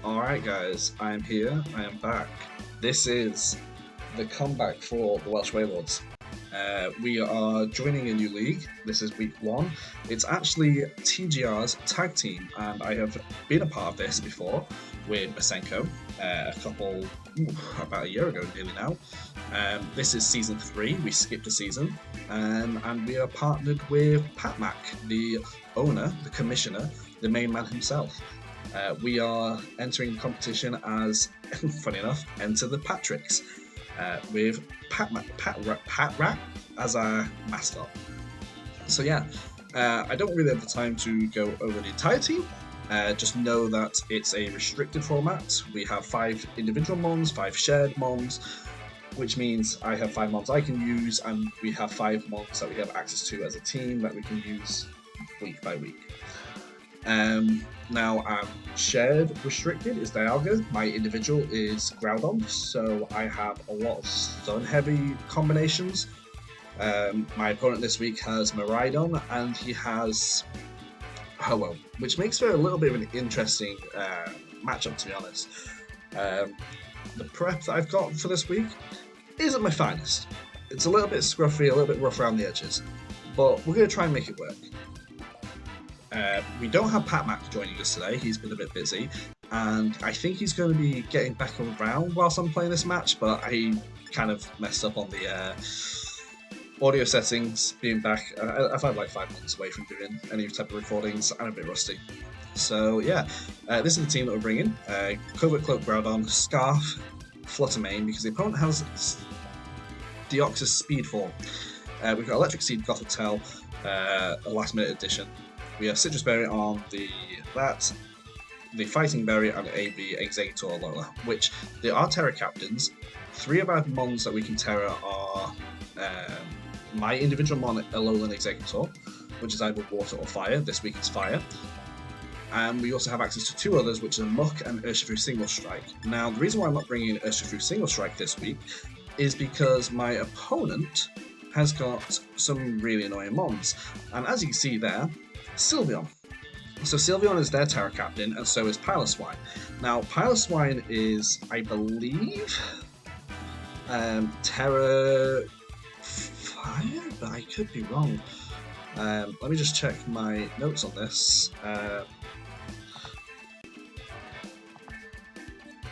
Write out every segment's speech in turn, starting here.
Alright guys, I am here, I am back. This is the comeback for the Welsh Wayward's. We are joining a new league. This is week 1. It's actually TGR's tag team, and I have been a part of this before with Masenko about a year ago nearly now. This is season 3, we skipped a season, and we are partnered with Pat Mac, the owner, the commissioner, the main man himself. We are entering competition as, funny enough, Enter the Patricks, with Pat Rat as our mascot. So yeah, I don't really have the time to go over the entire team. Just know that it's a restricted format. We have 5 individual mons, 5 shared mons, which means I have 5 mons I can use, and we have 5 mons that we have access to as a team that we can use week by week. Now, shared restricted is Dialga. My individual is Groudon, so I have a lot of stun heavy combinations. My opponent this week has Miraidon, and he has Ho-Oh, which makes for a little bit of an interesting matchup, to be honest. The prep that I've got for this week isn't my finest. It's a little bit scruffy, a little bit rough around the edges, but we're going to try and make it work. We don't have Pat Mac joining us today, he's been a bit busy, and I think he's going to be getting back around whilst I'm playing this match, but I kind of messed up on the audio settings, being back. I've had like 5 months away from doing any type of recordings, I'm a bit rusty. So yeah, this is the team that we're bringing. Covert Cloak Groudon, Scarf, Fluttermane, because the opponent has Deoxys Speedfall. We've got Electric Seed, Goth, a last minute addition. We have Citrus Berry on the Fighting Berry, and AB Executor Alola, which they are Terra captains. 3 of our mons that we can Terra are my individual mon Alola and Executor, which is either Water or Fire. This week it's Fire. And we also have access to 2 others, which are Muck and Urshifu Single Strike. Now, the reason why I'm not bringing in Urshifu Single Strike this week is because my opponent has got some really annoying mons. And as you can see there, Sylveon. So Sylveon is their Terra Captain, and so is Piloswine. Now, Piloswine is, I believe, Terra Fire, but I could be wrong. Let me just check my notes on this.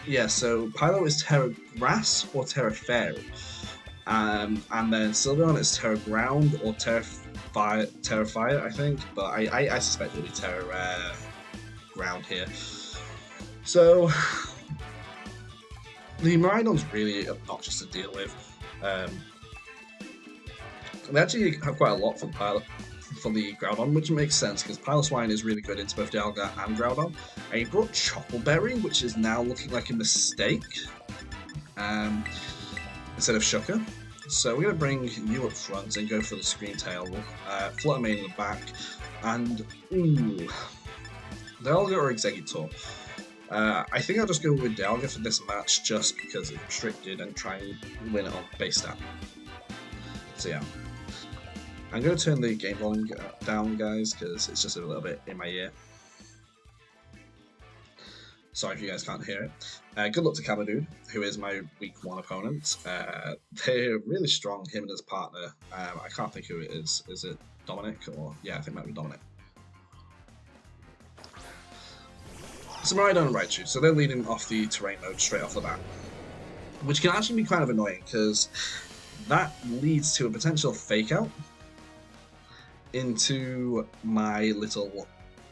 Yeah, so Pylo is Terra Grass or Terra Fairy. And then Sylveon is Terra Ground or Terra Fire, I think, but I suspect it'll be Terra Ground here. So the Miraidon's really obnoxious to deal with. They actually have quite a lot for the Groudon, which makes sense because Piloswine is really good into both Dialga and Groudon. And he brought Chocolberry, which is now looking like a mistake, instead of Shucker. So we're going to bring you up front and go for the Screamtail, Fluttermane in the back, and Dialga or Executor. I think I'll just go with Dialga for this match just because it's restricted and try and win it on base stat. So yeah. I'm going to turn the game volume down, guys, because it's just a little bit in my ear. Sorry if you guys can't hear it. Good luck to Cabadude, who is my week 1 opponent. They're really strong, him and his partner. I can't think who it is. Is it Dominic? Or yeah, I think it might be Dominic. So Miraidon and Raichu, so they're leading off the terrain mode straight off the bat, which can actually be kind of annoying because that leads to a potential fake out into my little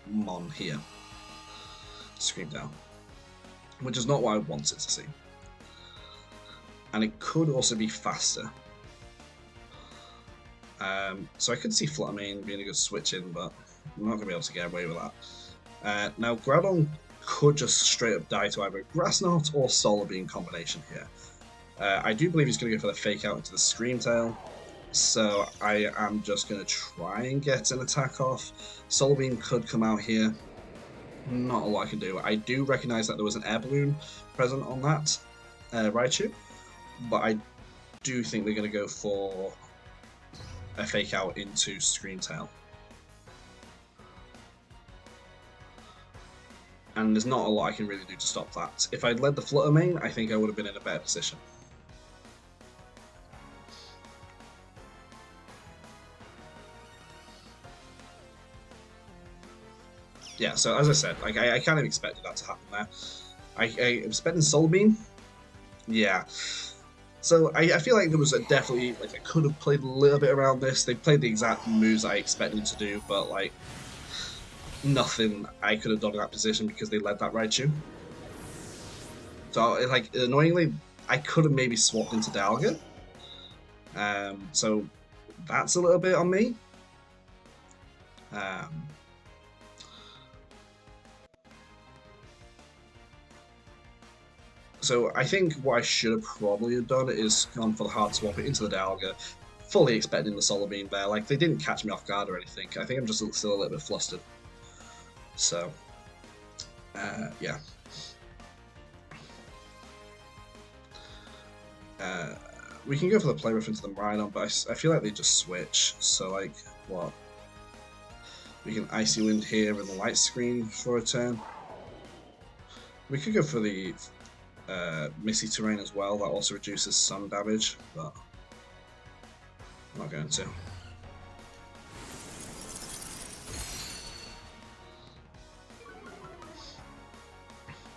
mon here, Screamtail, which is not what I wanted to see. And it could also be faster. So I could see Fluttermane being a good switch in, but I'm not going to be able to get away with that. Now, Groudon could just straight up die to either Grass Knot or Solar Beam combination here. I do believe he's going to go for the fake out into the Screamtail, so I am just going to try and get an attack off. Solar Beam could come out here. Not a lot I can do. I do recognise that there was an air balloon present on that Raichu, but I do think they're going to go for a fake out into Screamtail. and there's not a lot I can really do to stop that. If I'd led the Flutter main, I think I would have been in a better position. Yeah, so as I said, like I kind of expected that to happen there. I expecting Soul Beam. Yeah. So I feel like there was definitely like I could have played a little bit around this. They played the exact moves I expected to do, but like nothing I could have done in that position because they led that Raichu. So like annoyingly, I could have maybe swapped into Dialga. So that's a little bit on me. Um, so I think what I should have probably have done is gone for the hard swap it into the Dialga, fully expecting the Solar Beam there. Like they didn't catch me off guard or anything. I think I'm just still a little bit flustered. So yeah. Uh, we can go for the play rough into the Miraidon, but I feel like they just switch. So like what? We can Icy Wind here in the light screen for a turn. We could go for the Misty Terrain as well. That also reduces some damage, but I'm not going to.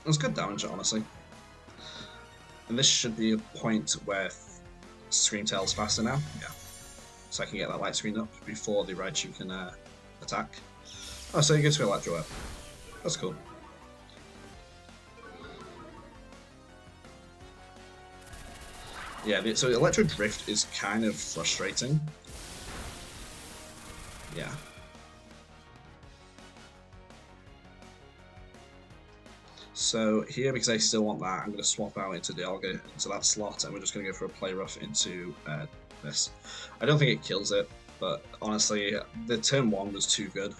It's good damage, honestly. And this should be a point where Scream Tail's faster now. Yeah. So I can get that light screen up before the Raichu can attack. Oh, so you go to Electro Web. That's cool. Yeah, so Electro Drift is kind of frustrating. Yeah. So here, because I still want that, I'm going to swap out into Dialga into that slot, and we're just going to go for a play rough into this. I don't think it kills it, but honestly, the turn 1 was too good.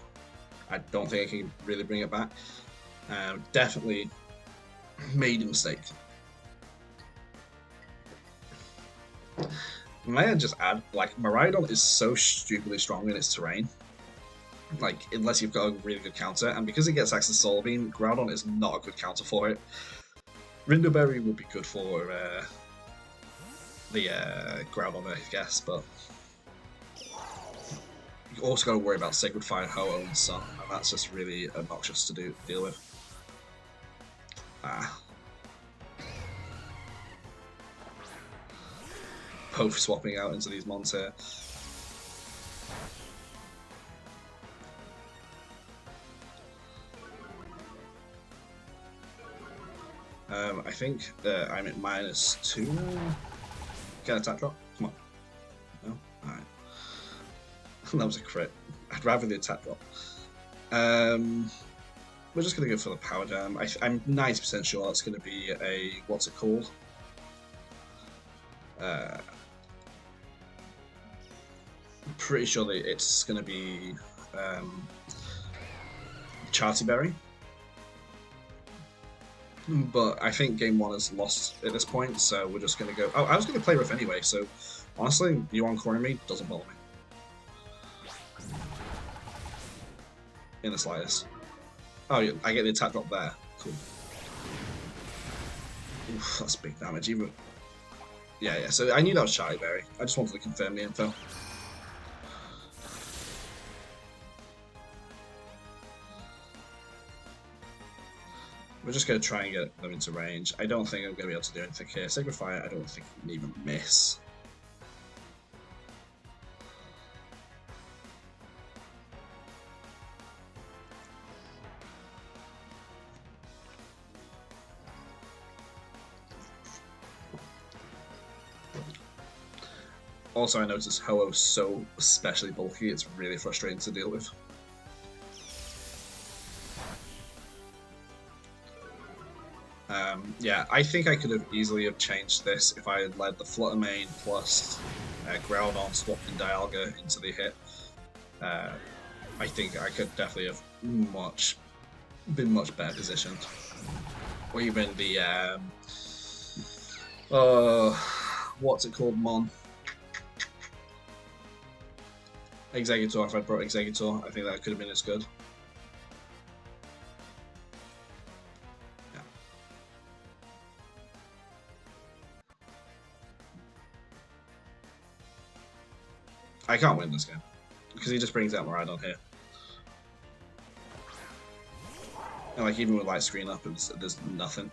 I don't think I can really bring it back. Definitely made a mistake. May I just add, like, Miraidon is so stupidly strong in its terrain. Like, unless you've got a really good counter, and because it gets access to Solar Beam, Groudon is not a good counter for it. Rindoberry would be good for the Groudon, I guess, but you also got to worry about Sacred Fire, Ho-Oh, and Sun, and that's just really obnoxious to deal with. Both swapping out into these mons here. I think that I'm at -2 now. Get an attack drop? Come on. No? Alright. That was a crit. I'd rather the attack drop. We're just going to go for the Power Jam. I'm 90% sure that's going to be a... what's it called? I'm pretty sure that it's going to be Charty Berry. But I think game 1 is lost at this point, so we're just going to go... Oh, I was going to play Riff anyway, so honestly, you on-coring me doesn't bother me. In the slightest. Oh, yeah, I get the attack drop there. Cool. Oof, that's big damage. Even... Yeah, so I knew that was Charty Berry. I just wanted to confirm the info. We're just going to try and get them into range. I don't think I'm going to be able to do anything here. Sacred Fire, I don't think we can even miss. Also, I noticed Ho-Oh's so especially bulky, it's really frustrating to deal with. Yeah, I think I could have easily have changed this if I had led the Flutter main plus Groudon swapped in Dialga into the hit. I think I could definitely have been much better positioned. Or even the what's it called, Mon? Executor, if I'd brought Executor, I think that could have been as good. I can't win this game because he just brings out Maridon here. And like even with light screen up, there's nothing.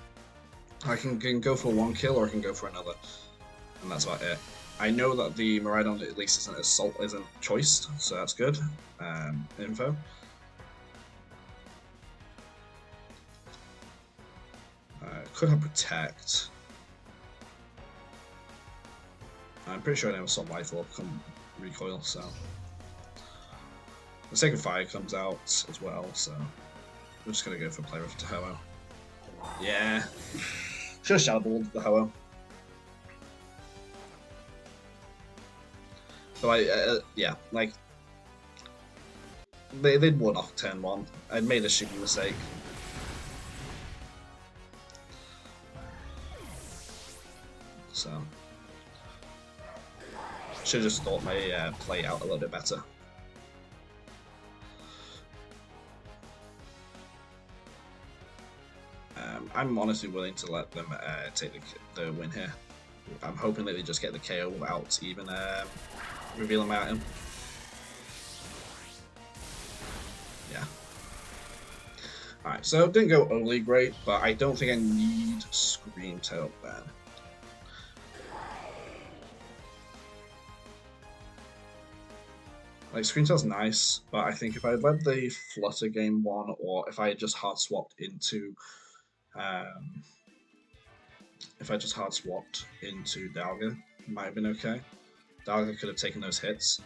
I can go for one kill or I can go for another, and that's about it. I know that the Maridon at least isn't choiced, so that's good. Info. Could have protect. I'm pretty sure I never saw Life Orb come recoil, so the Sacred Fire comes out as well, so we're just gonna go for play rough to Ho-Oh. Yeah, should have Shadow Balled the Ho-Oh. But yeah, like they'd won off turn 1. I'd made a stupid mistake. So should have just thought my play out a little bit better. I'm honestly willing to let them take the win here. I'm hoping that they just get the KO without even revealing my item. Yeah. Alright, so it didn't go overly great, but I don't think I need Scream Tail then. Like, Scream Tail's nice, but I think if I had led the Flutter game 1, or if I had just hard swapped into if I just hard swapped into Dalga, it might have been okay. Dalga could have taken those hits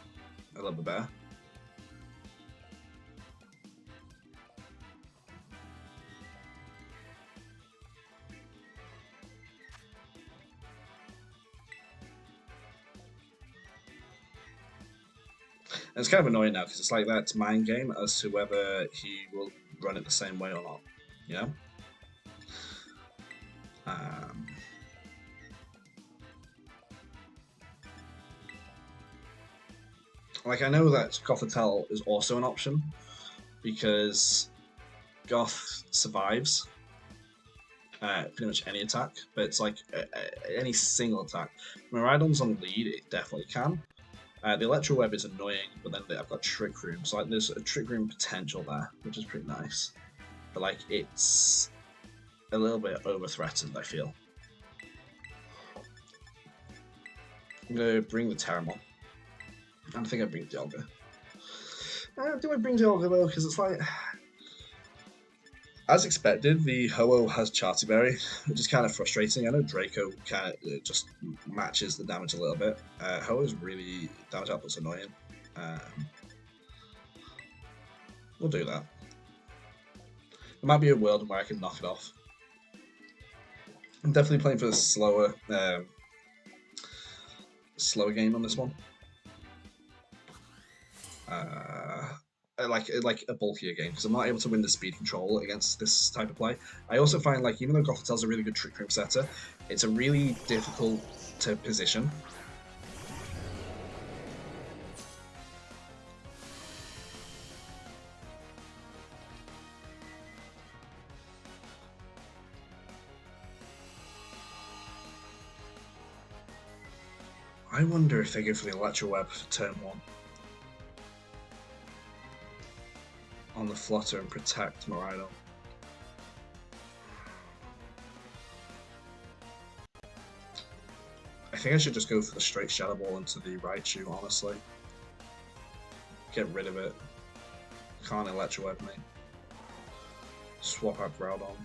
a little bit better. And it's kind of annoying now because it's like that mind game as to whether he will run it the same way or not, you know? Like, I know that Goth is also an option because Goth survives pretty much any attack, but it's like any single attack. Maridon's on lead, it definitely can. The Electro Web is annoying, but then I've got Trick Room, so like there's a Trick Room potential there, which is pretty nice. But like it's a little bit over-threatened, I feel. I'm gonna bring the Terramon. I think I bring Dialga. Do I bring Dialga though? Because it's like, as expected, the Ho-Oh has Charty Berry, which is kind of frustrating. I know Draco kind of just matches the damage a little bit. Ho-Oh's really damage output's annoying. We'll do that. There might be a world where I can knock it off. I'm definitely playing for a slower game on this one. Like a bulkier game because I'm not able to win the speed control against this type of play. I also find like even though Gothitel's a really good Trick Room setter, it's a really difficult to position. I wonder if they go for the Electro Web for turn 1. On the Flutter and protect Maridon. I think I should just go for the straight Shadow Ball into the Raichu, honestly. Get rid of it. Can't Electro Web me. Swap out Groudon.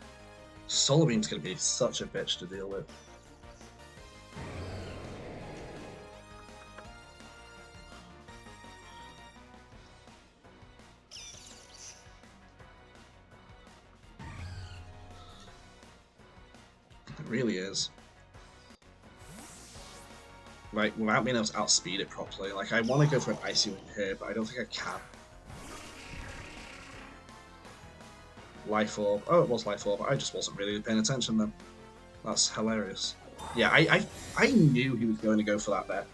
Solar Beam's gonna be such a bitch to deal with. It really is. Like, without being able to outspeed it properly. Like, I want to go for an Icy Wing here, but I don't think I can. Life Orb. Oh, it was Life Orb. I just wasn't really paying attention then. That's hilarious. Yeah, I knew he was going to go for that there.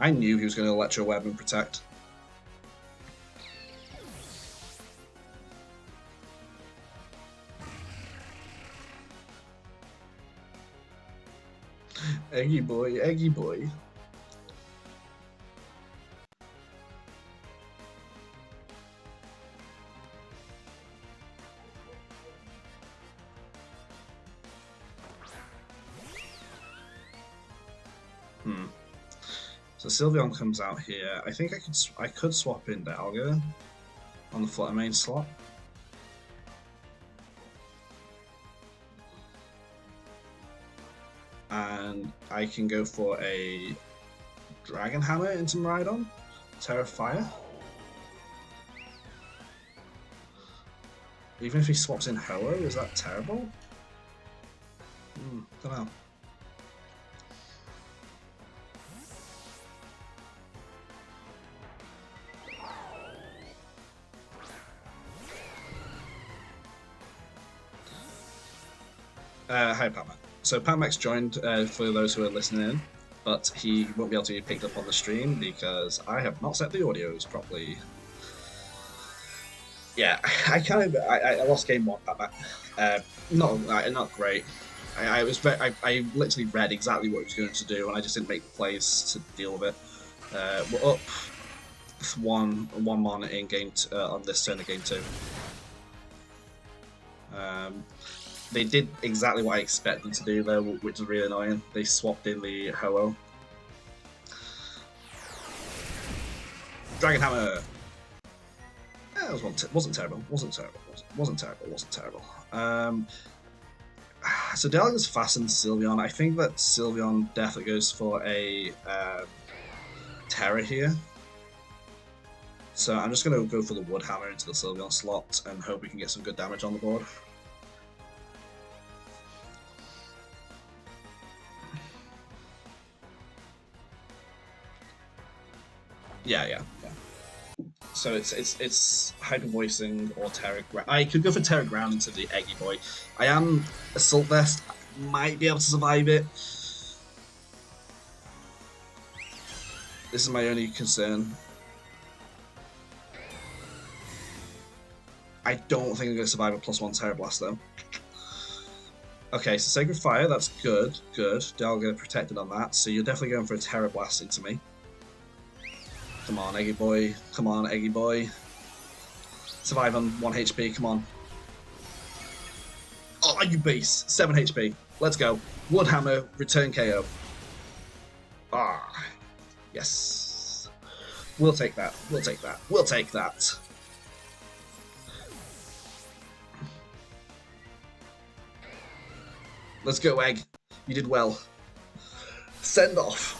I knew he was going to Electro Web and protect. Eggy boy, eggy boy. Hmm. So Sylveon comes out here. I think I could swap in Dialga on the Flutter main slot. And I can go for a Dragon Hammer into Miraidon. Terra Fire. Even if he swaps in Ho-Oh, is that terrible? Don't know. Hi, Pat. So Pat Max joined for those who are listening in, but he won't be able to be picked up on the stream because I have not set the audios properly. Yeah, I lost game one, Pat Max. Not great. I literally read exactly what he was going to do, and I just didn't make the plays to deal with it. We're up one mon in game on this turn of game two. They did exactly what I expected them to do though, which is really annoying. They swapped in the Ho-Oh. Dragon Hammer. It wasn't terrible. Wasn't terrible. So Dialga's fastened Sylveon. I think that Sylveon definitely goes for a Terra here. So I'm just going to go for the Wood Hammer into the Sylveon slot and hope we can get some good damage on the board. Yeah. So it's Hyper Voicing or Terra Ground. I could go for Terra Ground into the Eggy Boy. I am Assault Vest. Might be able to survive it. This is my only concern. I don't think I'm going to survive a +1 Terra Blast though. Okay, so Sacred Fire, that's good. Dialga protected on that, so you're definitely going for a Terra Blast into me. Come on, Eggy Boy. Come on, Eggy Boy. Survive on 1 HP, come on. Oh, you beast. 7 HP. Let's go. Wood Hammer, return KO. Ah, yes. We'll take that. We'll take that. Let's go, Egg. You did well. Send off.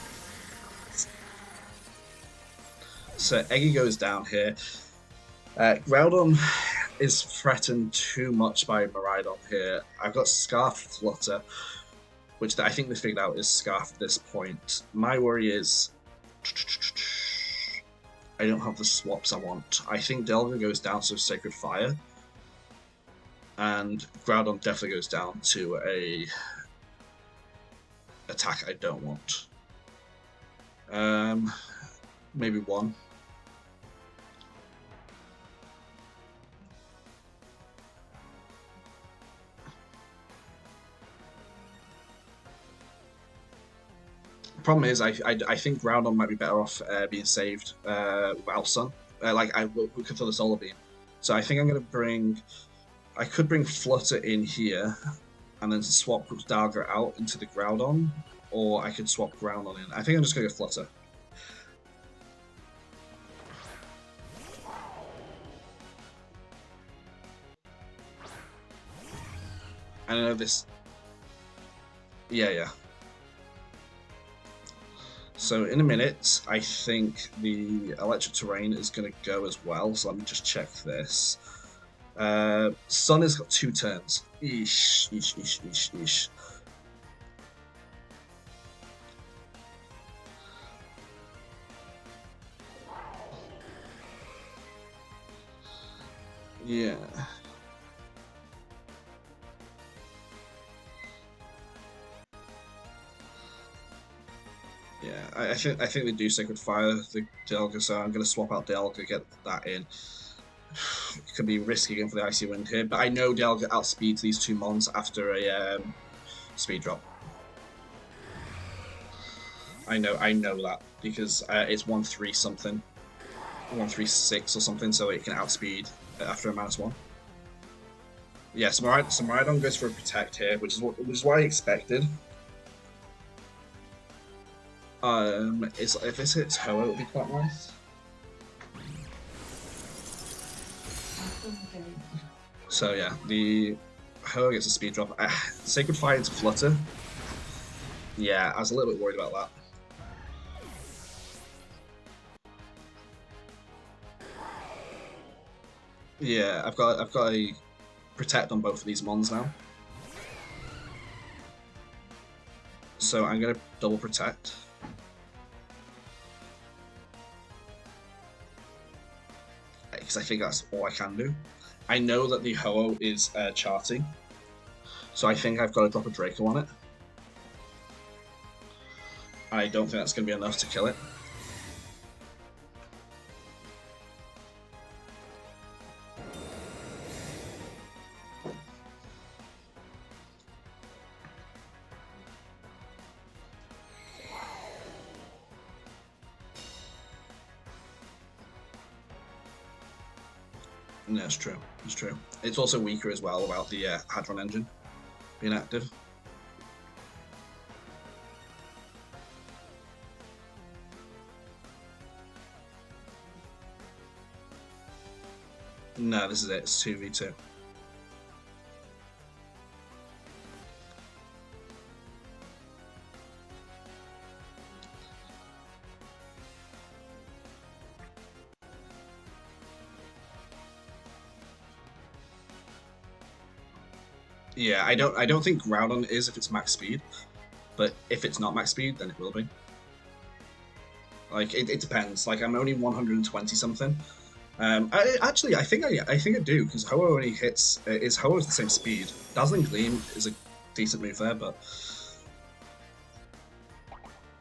So Eggy goes down here. Groudon is threatened too much by Miraidon here. I've got Scarf Flutter, which I think they figured out is Scarf at this point. My worry is I don't have the swaps I want. I think Dialga goes down to Sacred Fire, and Groudon definitely goes down to a attack I don't want. Maybe 1. Problem is, I think Groudon might be better off being saved without Sun. We could throw the Solar Beam. So I think I'm going to bring... I could bring Flutter in here and then swap Dialga out into the Groudon, or I could swap Groudon in. I think I'm just going to go Flutter. I know this... Yeah. So in a minute, I think the Electric Terrain is going to go as well. So let me just check this. Sun has got 2 turns. Eesh. Yeah. Yeah, I think they do Sacred Fire the Dialga, so I'm going to swap out Dialga, get that in. It could be risky going for the Icy Wind here, but I know Dialga outspeeds these 2 mons after a speed drop. I know that because it's 1-3 something, 1-3-6 or something, so it can outspeed after a -1. Yeah, so Maridon goes for a protect here, which is what I expected. If this hits Ho, it would be quite nice. So yeah, the Ho gets a speed drop. Sacred Fire into Flutter. Yeah, I was a little bit worried about that. Yeah, I've got a protect on both of these mons now. So I'm gonna double protect. Because I think that's all I can do. I know that the Ho is charting, so I think I've got to drop a Draco on it. I don't think that's going to be enough to kill it. No, it's true. It's true. It's also weaker as well about the Hadron engine being active. No, this is it. It's 2v2. Yeah, I don't think Groudon is if it's max speed, but if it's not max speed, then it will be. Like it depends. Like I'm only 120 something. I think I do because Ho only hits is Ho is the same speed. Dazzling Gleam is a decent move there, but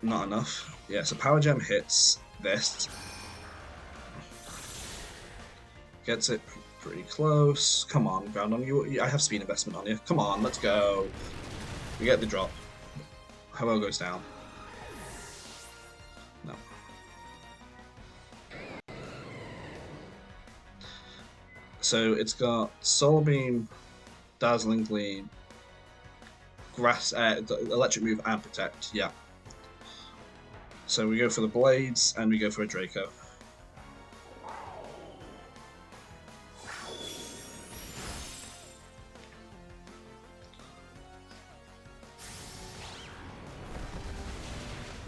not enough. Yeah, so Power Gem hits this, gets it pretty close. Come on, Groundon, I have speed investment on you. Come on, let's go. We get the drop. Ho goes down. No. So it's got Solar Beam, Dazzling Gleam, Grass, Electric Move, and Protect. Yeah. So we go for the Blades, and we go for a Draco.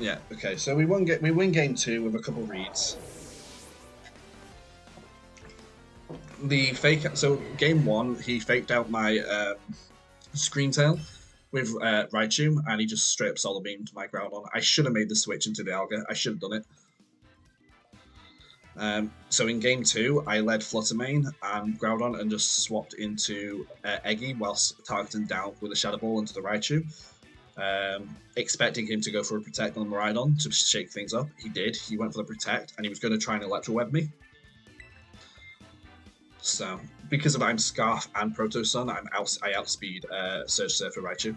Yeah. Okay. So we win game 2 with a couple reads. The fake. So game 1, he faked out my Screen Tail with Raichu, and he just straight up Solar Beamed my Groudon. I should have made the switch into the Alga. I should have done it. So in game 2, I led Fluttermane and Groudon and just swapped into Eggy whilst targeting down with a Shadow Ball into the Raichu. Expecting him to go for a Protect on Maridon to shake things up. He did. He went for the Protect, and he was going to try and Electro Web me. So, because of I'm Scarf and Proto Sun, I outspeed Surge Surfer Raichu.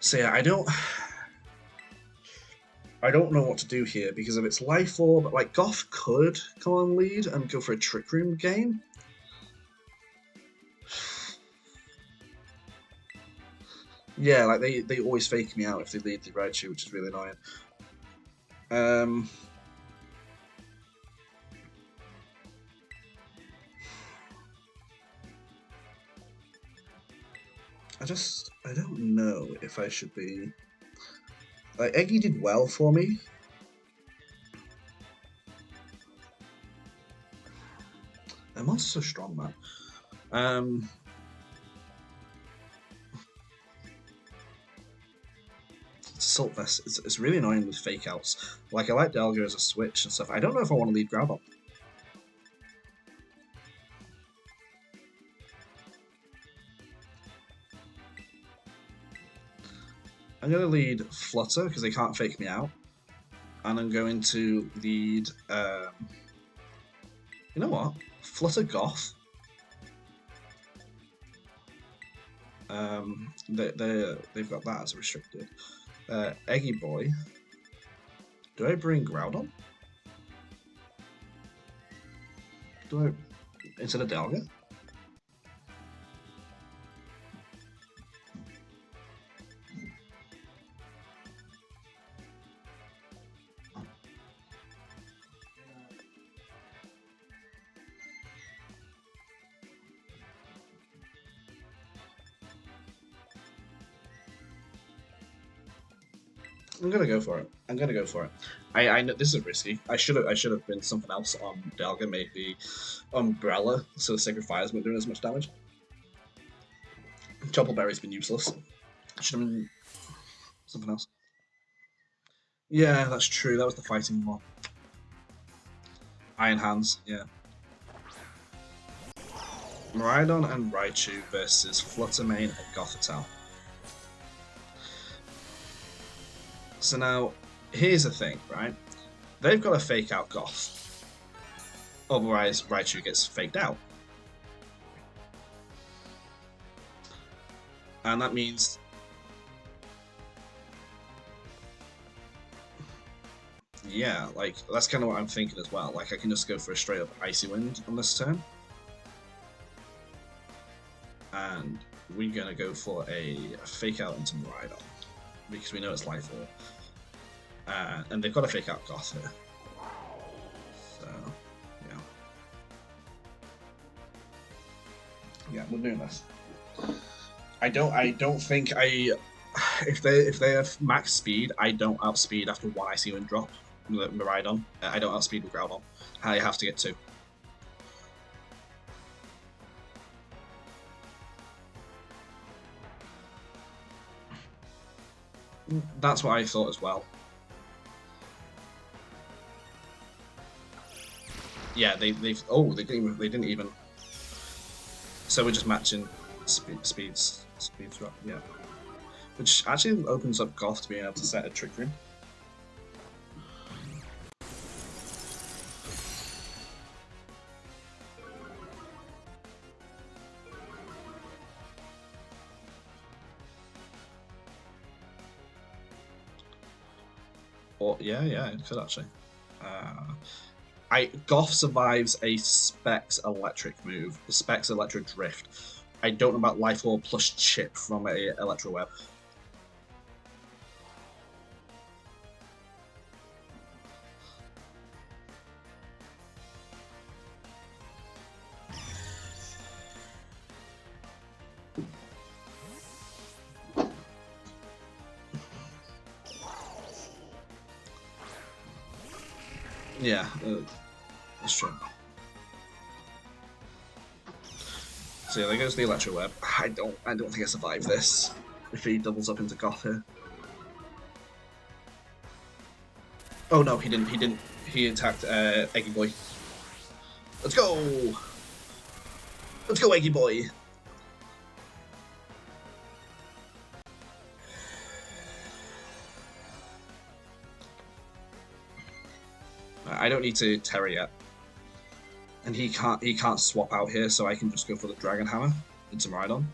So yeah, I don't know what to do here because of its Life Orb. Like Goth could come on lead and go for a Trick Room game. Yeah, like they always fake me out if they lead the Raichu, which is really annoying. I don't know if I should be. Like Eggy did well for me. That monster's so strong, man. Assault Vest, it's really annoying with fake outs. Like, I like Delga as a switch and stuff. I don't know if I want to lead Groudon. I'm going to lead Flutter because they can't fake me out. And I'm going to lead. You know what? Flutter Goth. They've got that as restricted. Eggy Boy. Do I bring Groudon? Do I instead of Delga? I'm gonna go for it. I'm gonna go for it. I know this is risky. I should have been something else on Delga, maybe Umbrella, so Sacred Fire's not doing as much damage. Chople Berry's been useless. Should have been something else. Yeah, that's true. That was the fighting one. Iron Hands, yeah. Miraidon and Raichu versus Fluttermane and Gothitelle. So now, here's the thing, right? They've got to fake out Goth. Otherwise, Raichu gets faked out. And that means... Yeah, like, that's kind of what I'm thinking as well. Like, I can just go for a straight up Icy Wind on this turn. And we're going to go for a fake out into Miraidon. Because we know it's Life Orb. And they've got to fake out Goth here. So, yeah. Yeah, we're doing this. I don't think if they have max speed, I don't outspeed after one Icy Wind drop. Miraidon. I don't outspeed with Groudon. I have to get two. That's what I thought as well. Yeah, they didn't even. So we're just matching speeds up, yeah. Which actually opens up Goth to being able to set a Trick Room. Or yeah, it could actually. Goth survives a Specs Electric move, the Specs Electric Drift. I don't know about Life Orb plus Chip from a Electro Web. Yeah, that's true. So yeah, there goes the Electro Web. I don't think I survive this if he doubles up into Goth here. Oh no, he didn't. He attacked Eggy Boy. Let's go! Let's go, Eggy Boy! I don't need to Terra yet. And he can't swap out here, so I can just go for the Dragon Hammer into Miraidon.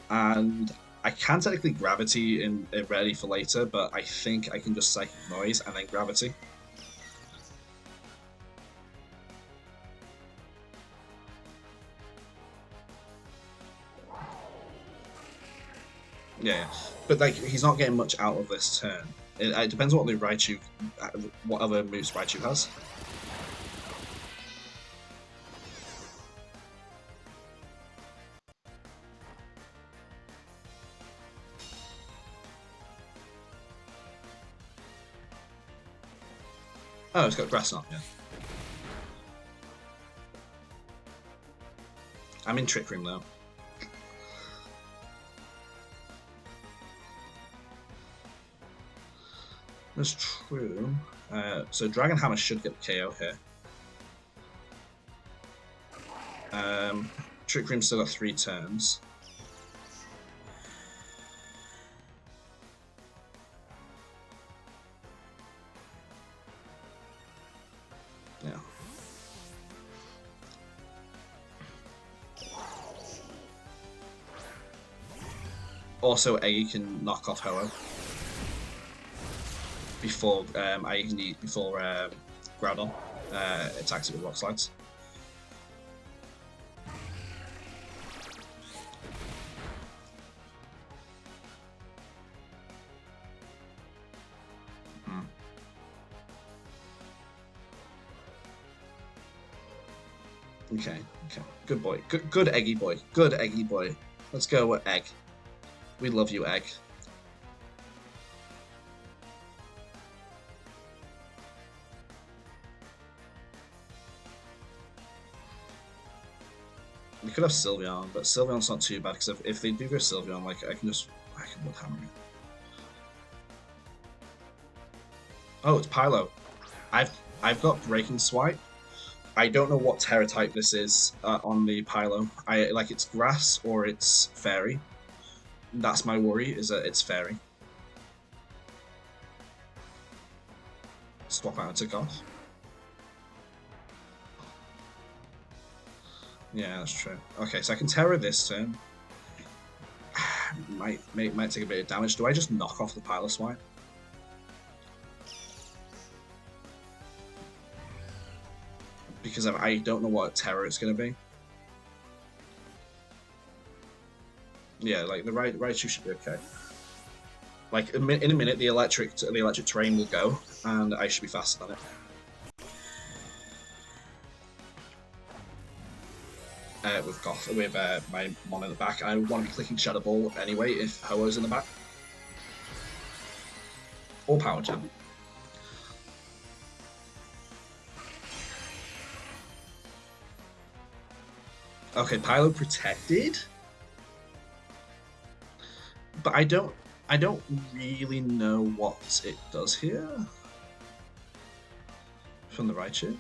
And I can technically Gravity in ready for later, but I think I can just Psychic Noise and then Gravity. Yeah, but like he's not getting much out of this turn. It depends what the Raichu, what other moves Raichu has. Oh, it's got Grass Knot, yeah. I'm in Trick Room though. That's true. So Dragon Hammer should get the KO here. Trick Room's still got 3 turns. Yeah. Also, Eggy can knock off Ho-Oh before Groudon attacks it with Rock Slides. Okay, okay. Good boy. Good Eggy boy. Good Eggy boy. Let's go, Egg. We love you, Egg. We could have Sylveon, but Sylveon's not too bad because if they do go Sylveon, like I can wood hammer it. Oh, it's Pylo. I've got Breaking Swipe. I don't know what Terra type this is on the Pylo. I like it's Grass or it's Fairy. That's my worry, is that it's Fairy. Swap out into Goth. Yeah, that's true. Okay, so I can Terra this turn. might take a bit of damage. Do I just knock off the Pylo Swipe? Because I don't know what Terra it's going to be. Yeah, like the Raichu should be okay. Like in a minute, the electric terrain will go, and I should be faster than it. With Goth, with my Mon in the back, I want to be clicking Shadow Ball anyway if Ho-Oh's in the back. Or Power Jam. Okay, Pylo protected, but I don't really know what it does here from the Raichu.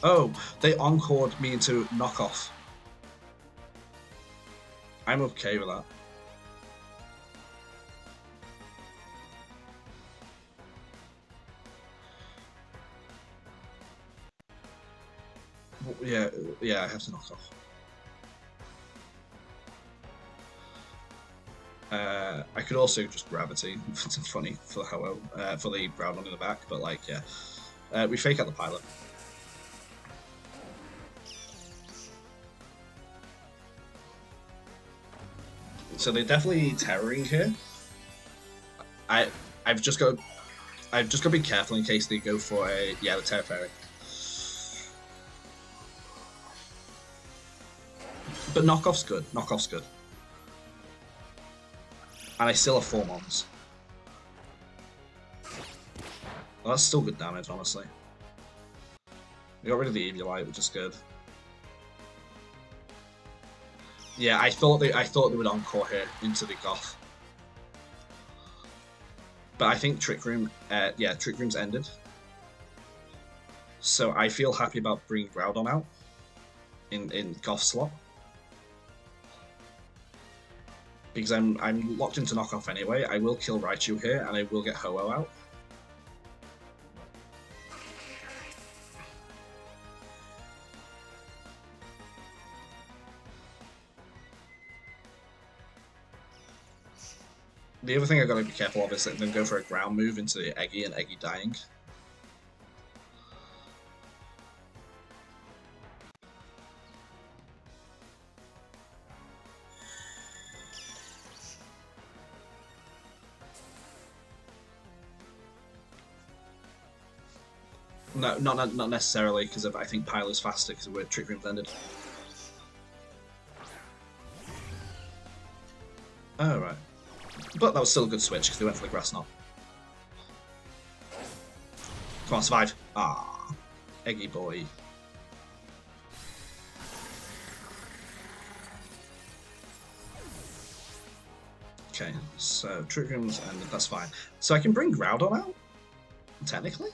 Oh, they encored me into knockoff. I'm okay with that. Yeah, I have to knock off. I could also just Gravity. It's funny for the Ho-Oh, for the Groudon in the back, but like, yeah. We fake out the Pilot. So they're definitely terroring here. I've just got to be careful in case they go for the Terra Fairy. But knockoff's good. Knockoff's good. And I still have 4 Mons. Well, that's still good damage, honestly. We got rid of the Eviolite, which is good. Yeah, I thought they would encore here into the Goth. But I think Trick Room, Trick Room's ended. So I feel happy about bringing Groudon out in Goth slot. Because I'm locked into knockoff anyway. I will kill Raichu here, and I will get Ho-Oh out. The other thing I've got to be careful of is that then go for a ground move into the Eggy and Eggy dying. No, not necessarily, because I think Pylo's faster because we're Trick Room's ended. Oh, right. But that was still a good switch because they went for the Grass Knot. Come on, survive. Ah, Eggy boy. Okay, so Trick Room's ended, that's fine. So I can bring Groudon out? Technically?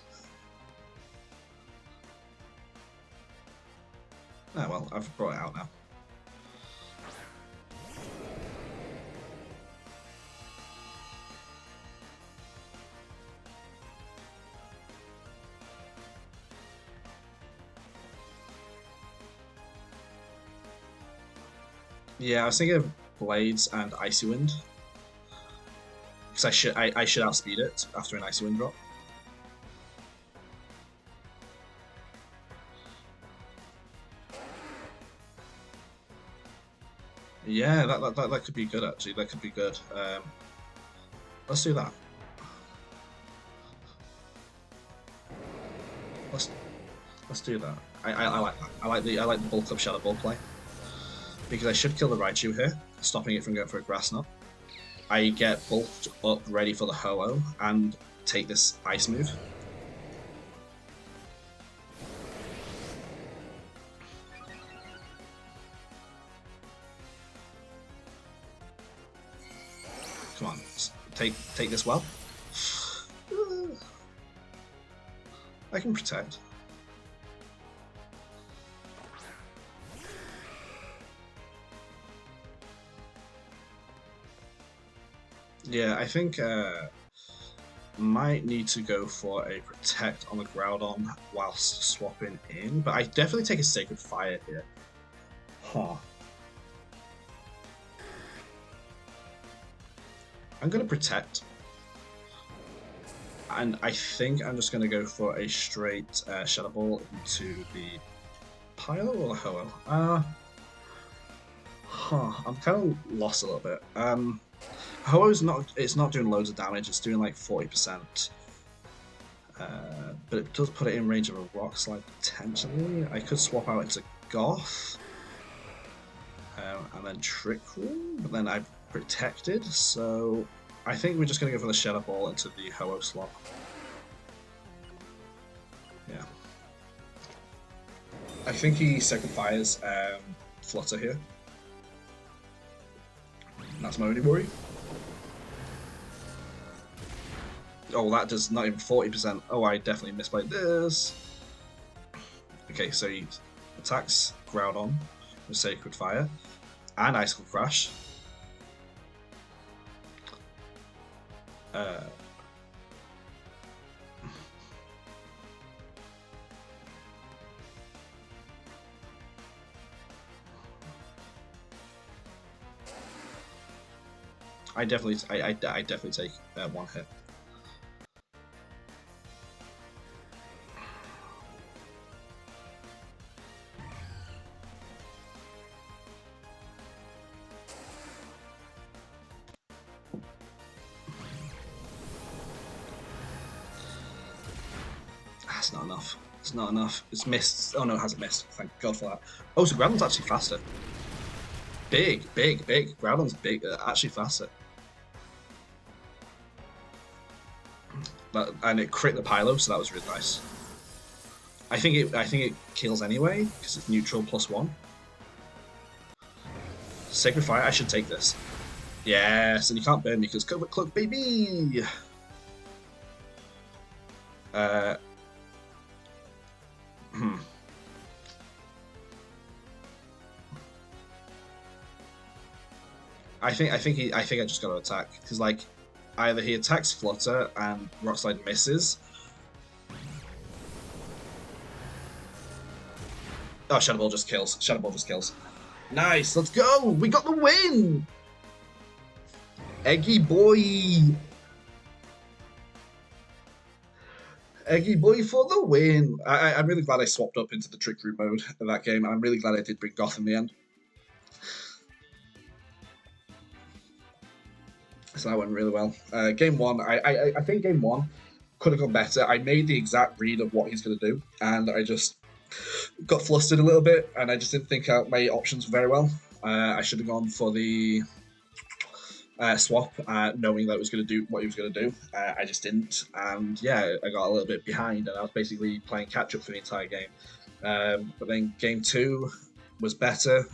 Oh, well, I've brought it out now. Yeah, I was thinking of Blades and Icy Wind. Because I should outspeed it after an Icy Wind drop. Yeah, that could be good actually. That could be good. Let's do that. Let's do that. I like that. I like the bulk up Shadow Ball play. Because I should kill the Raichu here, stopping it from going for a Grass Knot. I get bulked up ready for the Ho-Oh and take this Ice move. Come on, take this well. I can protect. Yeah, I think might need to go for a protect on the Groudon whilst swapping in, but I definitely take a Sacred Fire here. Huh. I'm gonna protect. And I think I'm just gonna go for a straight Shadow Ball into the Pile or the Ho-Oh. I'm kind of lost a little bit. Ho-Oh's not doing loads of damage, it's doing like 40%. But it does put it in range of a Rock Slide potentially. I could swap out into Goth. And then Trick Room, but then I've protected, so I think we're just going to go for the Shadow Ball into the Ho-Oh slot. Yeah. I think he second fires Flutter here. That's my only worry. Oh, that does not even 40%. Oh, I definitely misplayed this. Okay, so he attacks Groudon with Sacred Fire and Icicle Crash. I definitely take one hit. That's not enough. It's not enough. It's missed. Oh no, it hasn't missed. Thank God for that. Oh, so Groudon's actually faster. Big. Groudon's big, actually faster. And it crit the Pylo, so that was really nice. I think it kills anyway because it's neutral +1. Sacred Fire. I should take this. Yes, and you can't burn me because Covert Cloak, baby. I think I just got to attack because like either he attacks Flutter and Rock Slide misses. Oh, Shadow Ball just kills. Shadow Ball just kills. Nice, let's go! We got the win! Eggy boy! Eggy boy for the win! I'm really glad I swapped up into the Trick Room mode in that game. I'm really glad I did bring Goth in the end. So that went really well. Game one, I think game one could have gone better. I made the exact read of what he's going to do, and I just got flustered a little bit, and I just didn't think out my options very well. I should have gone for the swap, knowing that it was going to do what he was going to do. I just didn't, and yeah, I got a little bit behind, and I was basically playing catch up for the entire game. But then game two was better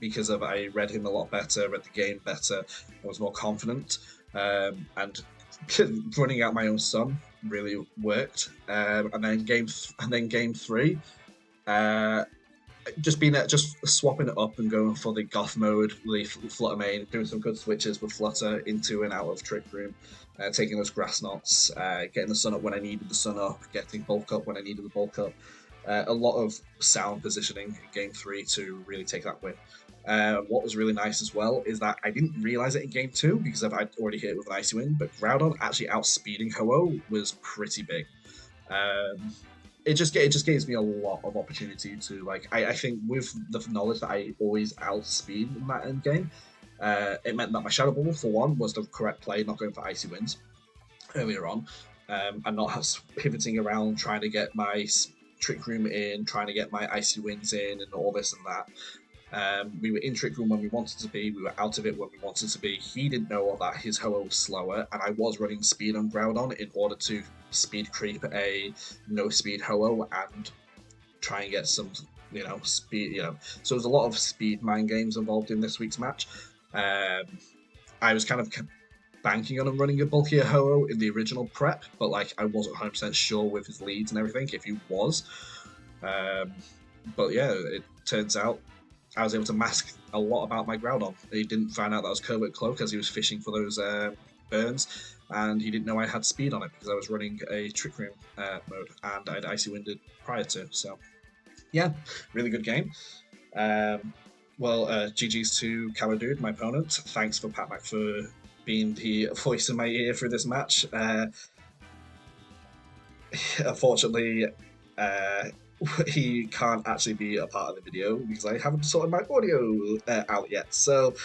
because of I read him a lot better, read the game better, I was more confident, and running out my own Sun really worked. And then game three. Just swapping it up and going for the Goth mode, the Flutter main, doing some good switches with Flutter into and out of Trick Room, taking those Grass Knots, getting the Sun up when I needed the Sun up, getting Bulk up when I needed the Bulk up. A lot of sound positioning in game three to really take that win. What was really nice as well is that I didn't realize it in game two because I'd already hit it with an Icy Wind, but Groudon actually outspeeding Ho-Oh was pretty big. Um, it just gives me a lot of opportunity to like. I think with the knowledge that I always outspeed in that end game, it meant that my Shadow Ball for one was the correct play, not going for Icy Winds earlier on, and not pivoting around trying to get my Trick Room in, trying to get my Icy Winds in, and all this and that. We were in Trick Room when we wanted to be, we were out of it when we wanted to be. He didn't know that his Ho-Oh was slower, and I was running speed on Groudon in order to speed creep a no speed Ho-Oh and try and get some, speed, So there's a lot of speed mind games involved in this week's match. I was kind of banking on him running a bulkier Ho-Oh in the original prep, but like I wasn't 100% sure with his leads and everything if he was. But yeah, it turns out I was able to mask a lot about my Groudon. He didn't find out that I was Covert Cloak as he was fishing for those burns, and he didn't know I had speed on it because I was running a Trick Room mode, and I'd Icy Winded prior to. So, yeah, really good game. GG's to Caladude, my opponent. Thanks for Pat Mac for being the voice in my ear through this match. Unfortunately, he can't actually be a part of the video because I haven't sorted my audio out yet. So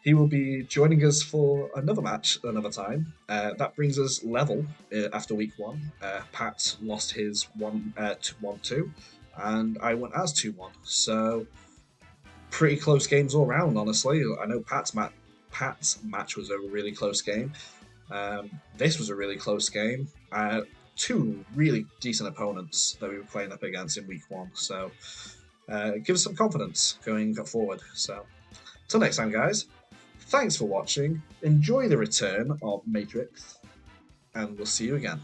he will be joining us for another match another time. That brings us level after week one. Pat lost his 1-2, and I went as 2-1. So pretty close games all round, honestly. I know Pat's match was a really close game. This was a really close game. Two really decent opponents that we were playing up against in week one. So give us some confidence going forward. So till next time, guys, thanks for watching. Enjoy the return of Matrix, and we'll see you again.